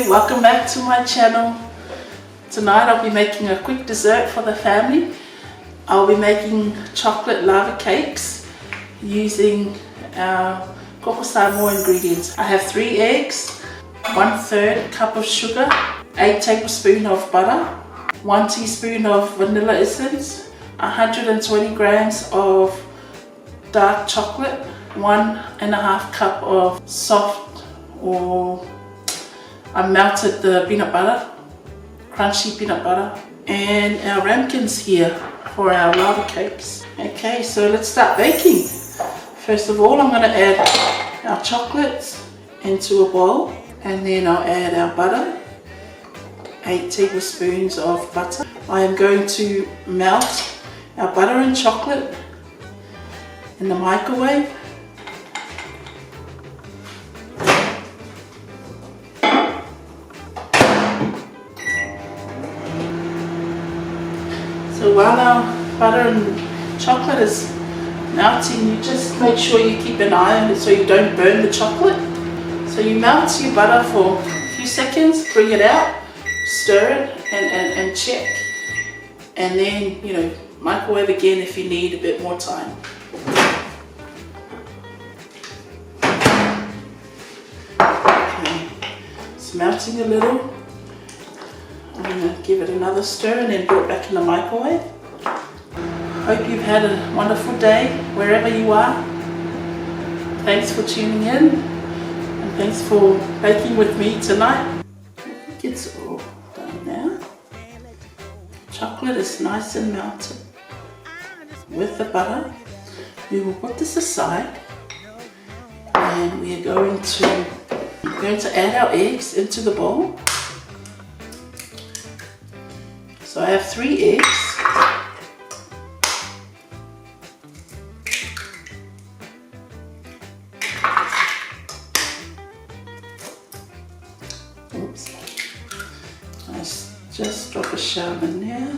Hello, welcome back to my channel. Tonight I'll be making a quick dessert for the family. I'll be making chocolate lava cakes using our koko Samoa ingredients. I have 3 eggs, 1/3 cup of sugar, 8 tablespoons of butter, 1 teaspoon of vanilla essence, 120 grams of dark chocolate, 1.5 cup of soft or I melted the peanut butter, crunchy peanut butter, and our ramekins here for our lava cakes. Okay, so let's start baking. First of all, I'm going to add our chocolates into a bowl, and then I'll add our butter, 8 tablespoons of butter. I am going to melt our butter and chocolate in the microwave. So while our butter and chocolate is melting, you just make sure you keep an eye on it so you don't burn the chocolate. So you melt your butter for a few seconds, bring it out, stir it and check. And then, microwave again if you need a bit more time. Okay, it's melting a little. I'm going to give it another stir and then put it back in the microwave. Hope you've had a wonderful day wherever you are. Thanks for tuning in and thanks for baking with me tonight. I think it's all done now. Chocolate is nice and melted with the butter. We will put this aside and we are going to add our eggs into the bowl. So I have 3 eggs. Oops. I just drop a shell in there.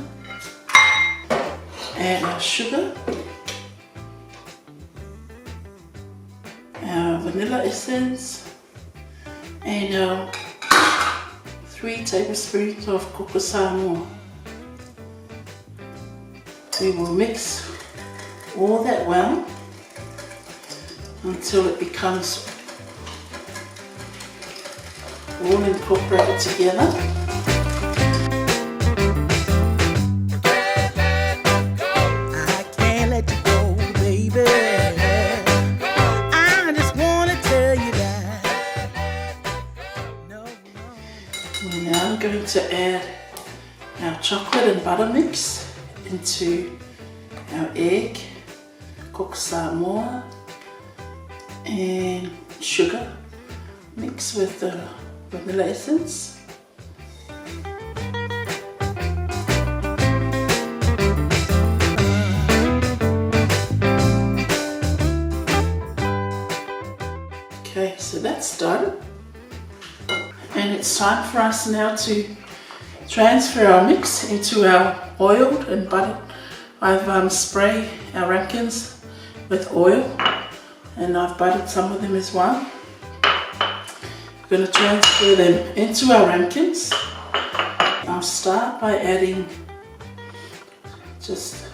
Add our sugar, our vanilla essence, and our 3 tablespoons of koko Samoa. We will mix all that well until it becomes all incorporated together. I can't let you go, baby. I just want to tell you that. No. We're now going to add our chocolate and butter mix into our egg, koko Samoa, and sugar mixed with the vanilla essence. Okay, so that's done, and it's time for us now to transfer our mix into our oiled and buttered. I've sprayed our ramekins with oil and I've buttered some of them as well. We're going to transfer them into our ramekins. I'll start by adding just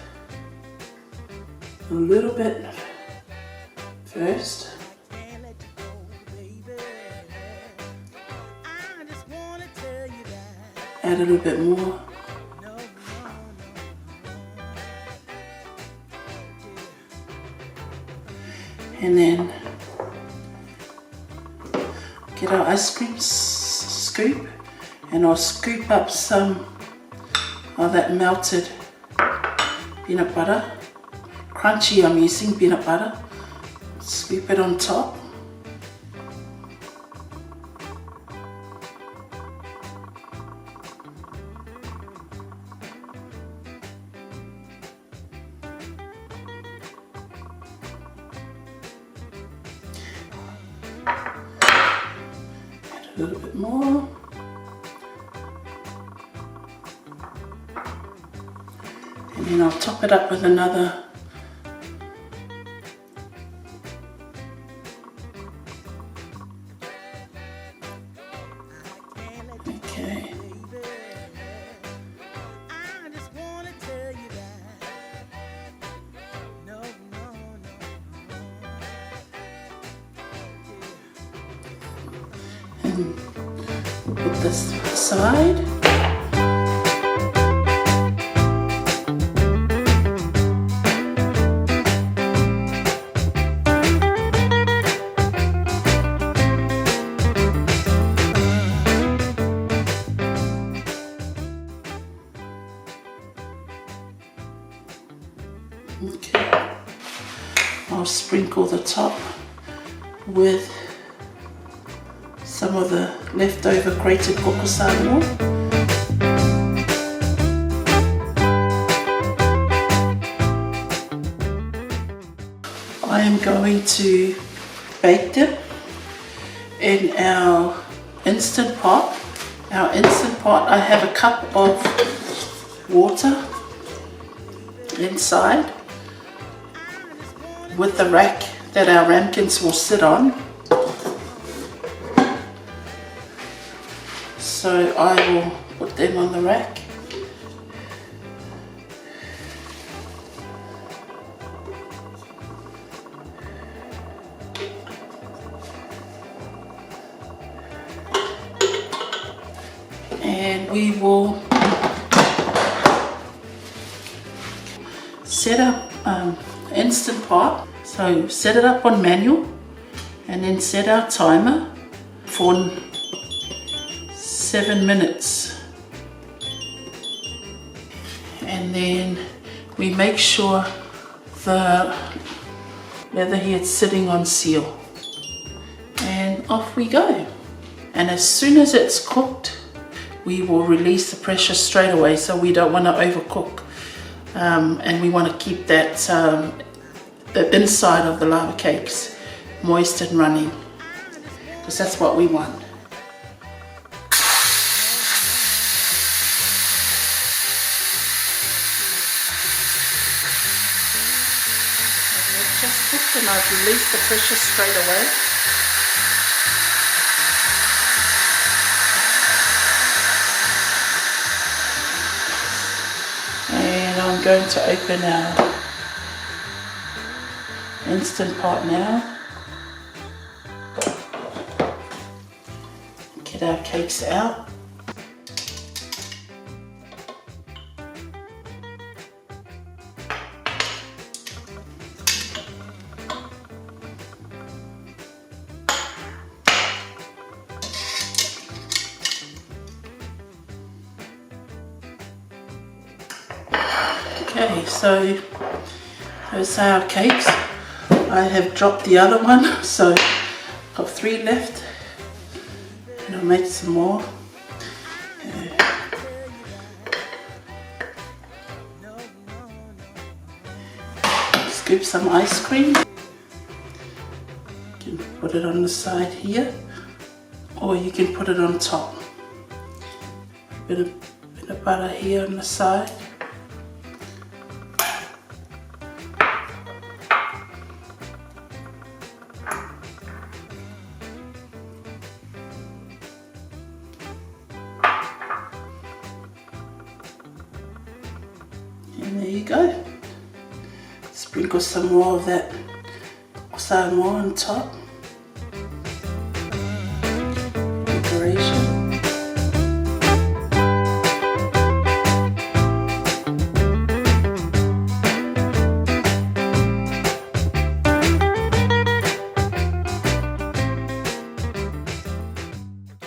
a little bit first. Add a little bit more. And then get our ice cream scoop and I'll scoop up some of that melted peanut butter. Crunchy, I'm using peanut butter. Scoop it on top. A little bit more. And then I'll top it up with another Put this aside. Okay, I'll sprinkle the top with some of the leftover grated koko Samoa. I am going to bake them in our instant pot. Our instant pot, I have a cup of water inside with the rack that our ramekins will sit on. So I will put them on the rack. And we will set up instant pot. So set it up on manual and then set our timer for 7 minutes. And then we make sure the leather here is sitting on seal. And off we go. And as soon as it's cooked, we will release the pressure straight away, so we don't want to overcook. And we want to keep that the inside of the lava cakes moist and running, because that's what we want. It's just cooked and I've released the pressure straight away. And I'm going to open our instant pot now. Get our cakes out. Okay, so those are our cakes. I have dropped the other one, so I've got 3 left, and I'll make some more. Scoop some ice cream. You can put it on the side here, or you can put it on top. Bit of butter here on the side. And there you go. Sprinkle some more of that Samoa on top. Decoration.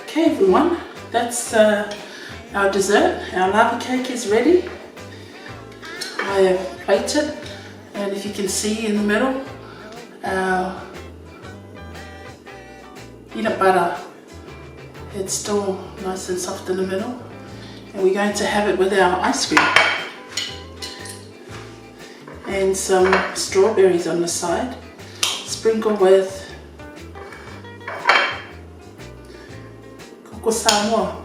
Okay everyone, that's our dessert. Our lava cake is ready. I have plated, and if you can see in the middle, our peanut butter, it's still nice and soft in the middle, and we're going to have it with our ice cream and some strawberries on the side. Sprinkle with koko Samoa.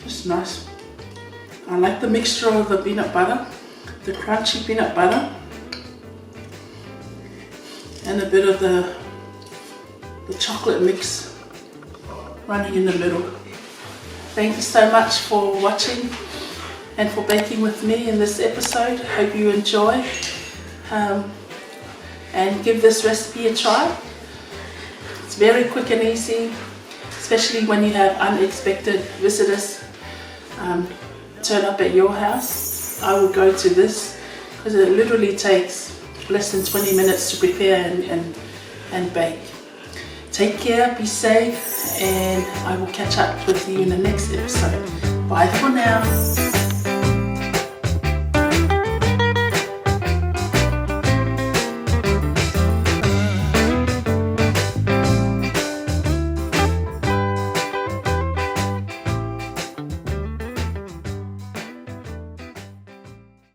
Just nice. I like the mixture of the peanut butter, the crunchy peanut butter, and a bit of the chocolate mix running in the middle. Thank you so much for watching, and for baking with me in this episode. Hope you enjoy, and give this recipe a try. It's very quick and easy, especially when you have unexpected visitors turn up at your house. I would go to this because it literally takes less than 20 minutes to prepare and bake. Take care, be safe, and I will catch up with you in the next episode. Bye for now.